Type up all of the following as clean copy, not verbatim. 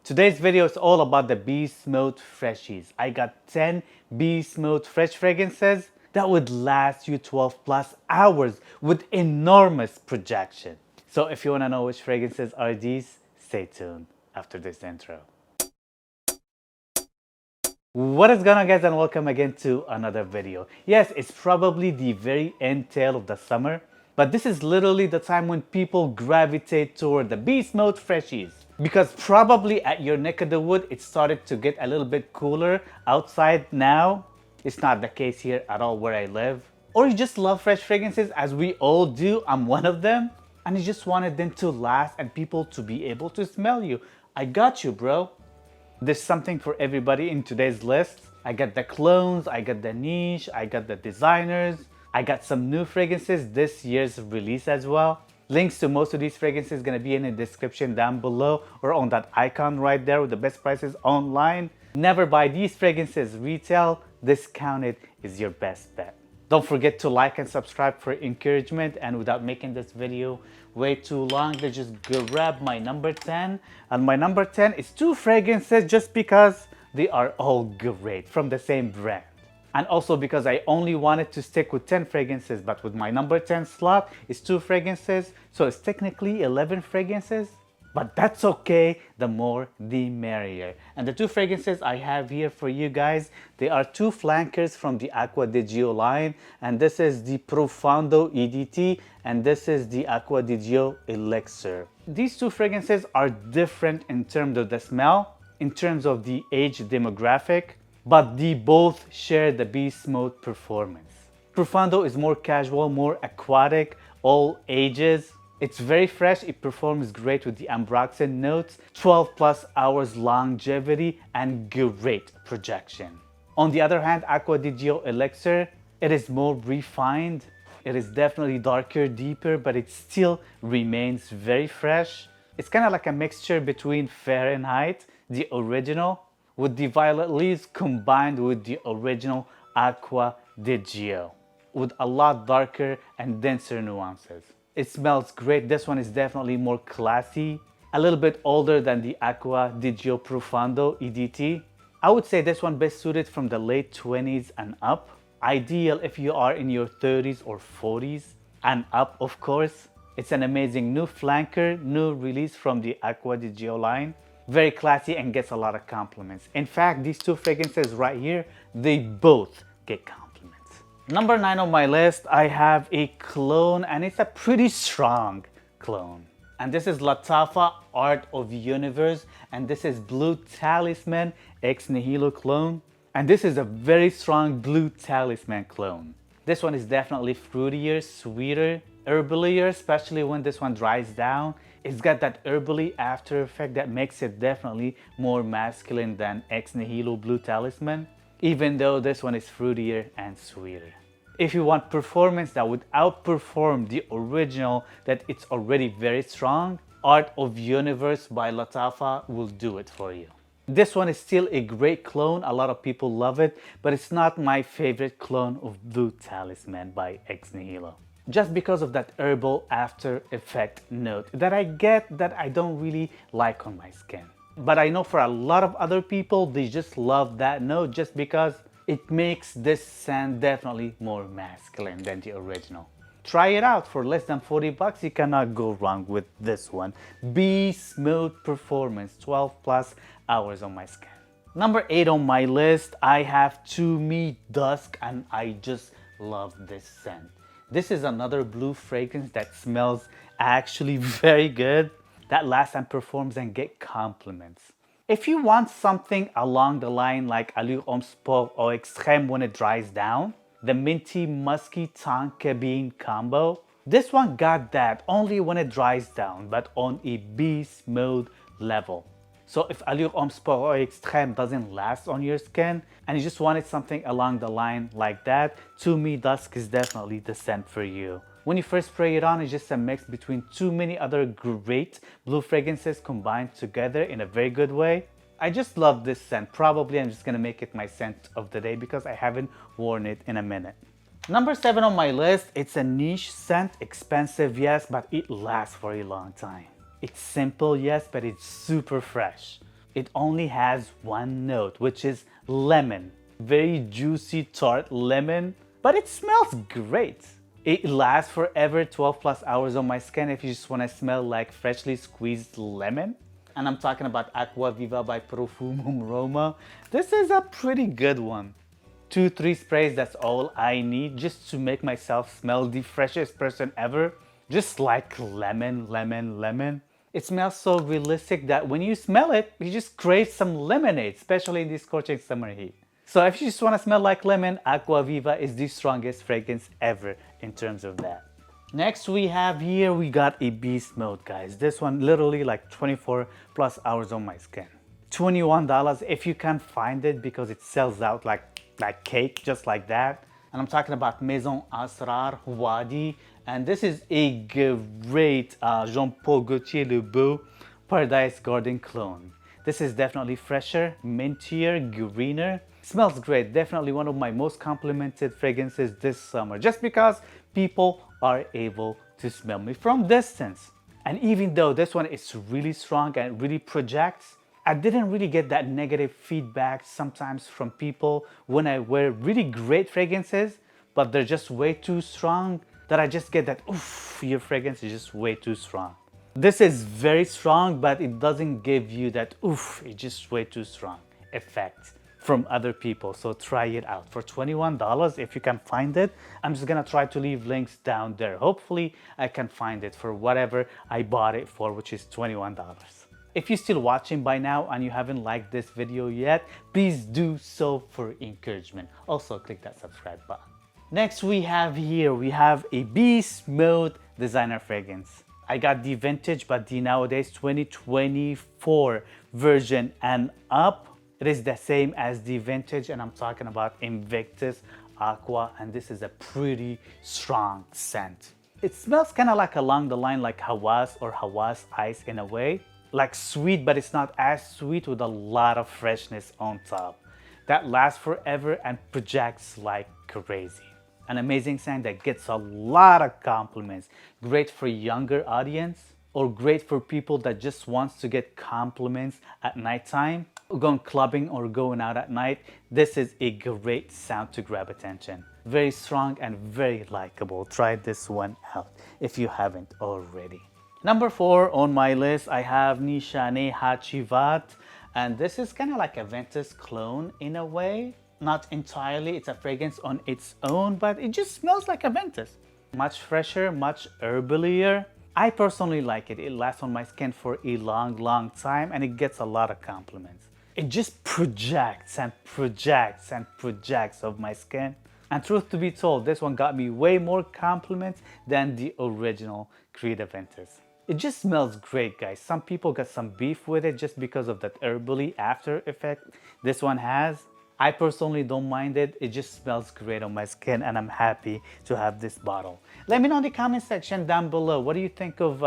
Today's video is all about the Beast Mode Freshies. I got 10 Beast Mode fresh fragrances that would last you 12 plus hours with enormous projection. So if you want to know which fragrances are these, stay tuned after this intro. What is going on, guys, and welcome again to another video. Yes, it's probably the very end tail of the summer, but this is literally the time when people gravitate toward the Beast Mode Freshies. Because probably at your neck of the wood, it started to get a little bit cooler outside now. It's not the case here at all where I live. Or you just love fresh fragrances, as we all do. I'm one of them. And you just wanted them to last and people to be able to smell you. I got you, bro. There's something for everybody in today's list. I got the clones, I got the niche, I got the designers. I got some new fragrances this year's release as well. Links to most of these fragrances gonna be in the description down below or on that icon right there with the best prices online. Never buy these fragrances retail. Discounted is your best bet. Don't forget to like and subscribe for encouragement, and without making this video way too long, let's just grab my number 10. And my number 10 is two fragrances just because they are all great from the same brand. And also because I only wanted to stick with 10 fragrances, but with my number 10 slot, it's two fragrances, so it's technically 11 fragrances. But that's okay, the more the merrier. And the two fragrances I have here for you guys, they are two flankers from the ADG line. And this is the Profondo EDT and this is the ADG Elixir. These two fragrances are different in terms of the smell, in terms of the age demographic, but they both share the Beast Mode performance. Profondo is more casual, more aquatic, all ages. It's very fresh, it performs great with the ambroxan notes, 12 plus hours longevity, and great projection. On the other hand, ADG Elixir, it is more refined. It is definitely darker, deeper, but it still remains very fresh. It's kind of like a mixture between Fahrenheit, the original, with the violet leaves combined with the original ADG, with a lot darker and denser nuances. It smells great. This one is definitely more classy, a little bit older than the ADG Profondo EDT. I would say this one best suited from the late 20s and up. Ideal if you are in your 30s or 40s and up, of course. It's an amazing new flanker, new release from the ADG line. Very classy and gets a lot of compliments. In fact, these two fragrances right here, they both get compliments. Number 9 on my list, I have a clone, and it's a pretty strong clone. And this is Lattafa Art of Universe, and this is Blue Talisman Ex Nihilo clone. And this is a very strong Blue Talisman clone. This one is definitely fruitier, sweeter, herbalier, especially when this one dries down. It's got that herbally after effect that makes it definitely more masculine than Ex Nihilo Blue Talisman, even though this one is fruitier and sweeter. If you want performance that would outperform the original, that it's already very strong, Art of Universe by Lattafa will do it for you. This one is still a great clone, a lot of people love it, but it's not my favorite clone of Blue Talisman by Ex Nihilo. Just because of that herbal after effect note that I get that I don't really like on my skin. But I know for a lot of other people, they just love that note just because it makes this scent definitely more masculine than the original. Try it out for less than 40 bucks. You cannot go wrong with this one. Beast Mode performance, 12 plus hours on my skin. Number 8 on my list, I have Tumi Dusk, and I just love this scent. This is another blue fragrance that smells actually very good, that lasts and performs and get compliments. If you want something along the line like Allure Homme Sport or Extrême when it dries down, the minty musky tonka bean combo, this one got that only when it dries down, but on a Beast Mode level. So if Allure Homme Sport or Extrême doesn't last on your skin and you just wanted something along the line like that, Tumi Dusk is definitely the scent for you. When you first spray it on, it's just a mix between too many other great blue fragrances combined together in a very good way. I just love this scent. Probably I'm just gonna make it my scent of the day because I haven't worn it in a minute. Number 7 on my list, it's a niche scent, expensive yes, but it lasts for a long time. It's simple yes, but it's super fresh. it only has one note, which is lemon. Very juicy, tart lemon, but it smells great. It lasts forever, 12 plus hours on my skin if you just want to smell like freshly squeezed lemon. And I'm talking about Aqua Viva by Profumum Roma. This is a pretty good one. 2-3 sprays, that's all I need just to make myself smell the freshest person ever. Just like lemon, lemon, lemon. It smells so realistic that when you smell it, you just crave some lemonade, especially in this scorching summer heat. So if you just want to smell like lemon, Aqua Viva is the strongest fragrance ever in terms of that. Next we have here, we got a beast mode, guys. This one literally like 24 plus hours on my skin. $21 if you can find it because it sells out like cake, just like that. And I'm talking about Maison Asrar Wadi. And this is a great Jean-Paul Gaultier Le Beau Paradise Garden clone. This is definitely fresher, mintier, greener. Smells great. Definitely one of my most complimented fragrances this summer. Just because people are able to smell me from distance. And even though this one is really strong and really projects, I didn't really get that negative feedback sometimes from people when I wear really great fragrances, but they're just way too strong, that I just get that, oof, your fragrance is just way too strong. This is very strong, but it doesn't give you that, oof, it's just way too strong effect from other people. So try it out for $21 if you can find it. I'm just gonna try to leave links down there. Hopefully I can find it for whatever I bought it for, which is $21. If you're still watching by now and you haven't liked this video yet, please do so for encouragement. Also click that subscribe button. Next we have a Beast Mode designer fragrance. I got the vintage, but the nowadays 2024 version and up. It is the same as the vintage, and I'm talking about Invictus Aqua, and this is a pretty strong scent. It smells kind of like along the line like Hawas or Hawas Ice in a way. Like sweet, but it's not as sweet, with a lot of freshness on top. That lasts forever and projects like crazy. An amazing scent that gets a lot of compliments. Great for younger audience, or great for people that just wants to get compliments at nighttime, going clubbing or going out at night. This is a great sound to grab attention. Very strong and very likable. Try this one out if you haven't already. Number 4 on my list, I have Nishane Hachivat, and this is kind of like a Ventus clone in a way. Not entirely, it's a fragrance on its own, but it just smells like a Ventus. Much fresher, much herbalier. I personally like it. It lasts on my skin for a long time, and it gets a lot of compliments. It just projects and projects and projects of my skin. And truth to be told, this one got me way more compliments than the original Creative Ventus. It just smells great, guys. Some people got some beef with it just because of that herbally after effect this one has. I personally don't mind it. It just smells great on my skin, and I'm happy to have this bottle. Let me know in the comment section down below. What do you think of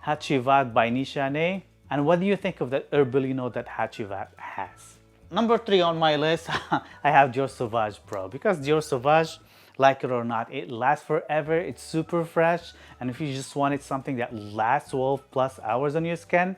Hachivat by Nishane? And what do you think of that herbally note that Hachivat has? Number 3 on my list, I have Dior Sauvage, bro. Because Dior Sauvage, like it or not, it lasts forever. It's super fresh. And if you just wanted something that lasts 12 plus hours on your skin,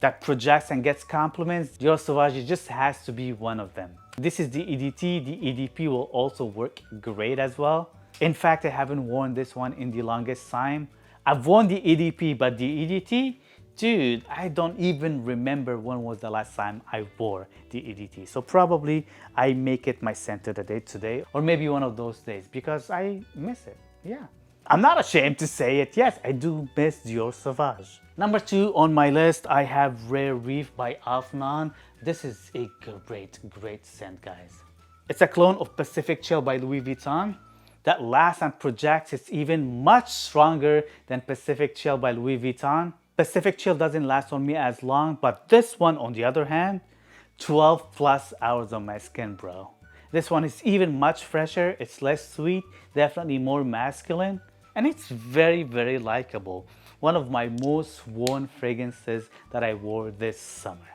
that projects and gets compliments, Dior Sauvage just has to be one of them. This is the EDT. The EDP will also work great as well. In fact, I haven't worn this one in the longest time. I've worn the EDP, but the EDT, dude, I don't even remember when was the last time I wore the EDT. So probably I make it my scent of the day today, or maybe one of those days, because I miss it. Yeah. I'm not ashamed to say it. Yes, I do miss Dior Sauvage. Number 2 on my list, I have Rare Reef by Afnan. This is a great scent, guys. It's a clone of Pacific Chill by Louis Vuitton that lasts and projects. It's even much stronger than Pacific Chill by Louis Vuitton. Pacific Chill doesn't last on me as long, but this one, on the other hand, 12 plus hours on my skin, bro. This one is even much fresher. It's less sweet, definitely more masculine, and it's very likable. One of my most worn fragrances that I wore this summer.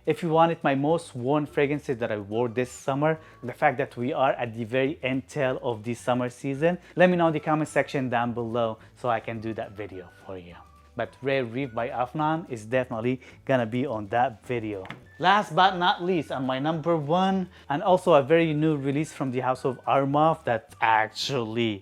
If you wanted my most worn fragrances that I wore this summer, the fact that we are at the very end tail of the summer season, let me know in the comment section down below so I can do that video for you. but Rare Reef by Afnan is definitely gonna be on that video. Last but not least, on my number one, and also a very new release from the house of Armaf that's actually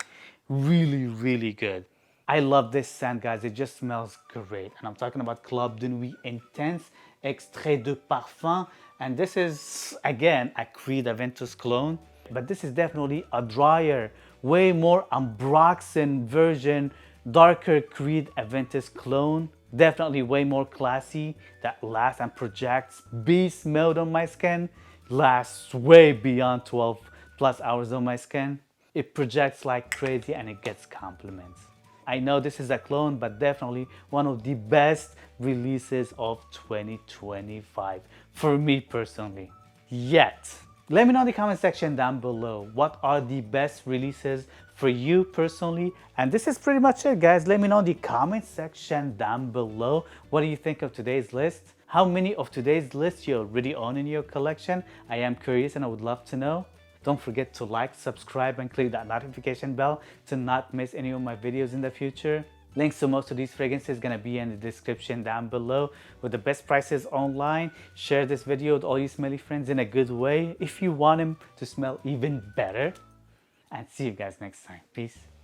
really good. I love this scent, guys. It just smells great. And I'm talking about Club de Nuit Intense Extrait de Parfum. And this is, again, a Creed Aventus clone. But this is definitely a drier, way more Ambroxan version, darker Creed Aventus clone. Definitely way more classy, that lasts and projects beast mode on my skin. Lasts way beyond 12 plus hours on my skin. It projects like crazy and it gets compliments. I know this is a clone, but definitely one of the best releases of 2025 for me personally. Yet, let me know in the comment section down below what are the best releases for you personally. And this is pretty much it, guys. Let me know in the comment section down below. What do you think of today's list? How many of today's list you already own in your collection? I am curious and I would love to know. Don't forget to like, subscribe, and click that notification bell to not miss any of my videos in the future. Links to most of these fragrances gonna be in the description down below with the best prices online. Share this video with all you smelly friends in a good way if you want them to smell even better. And see you guys next time. Peace.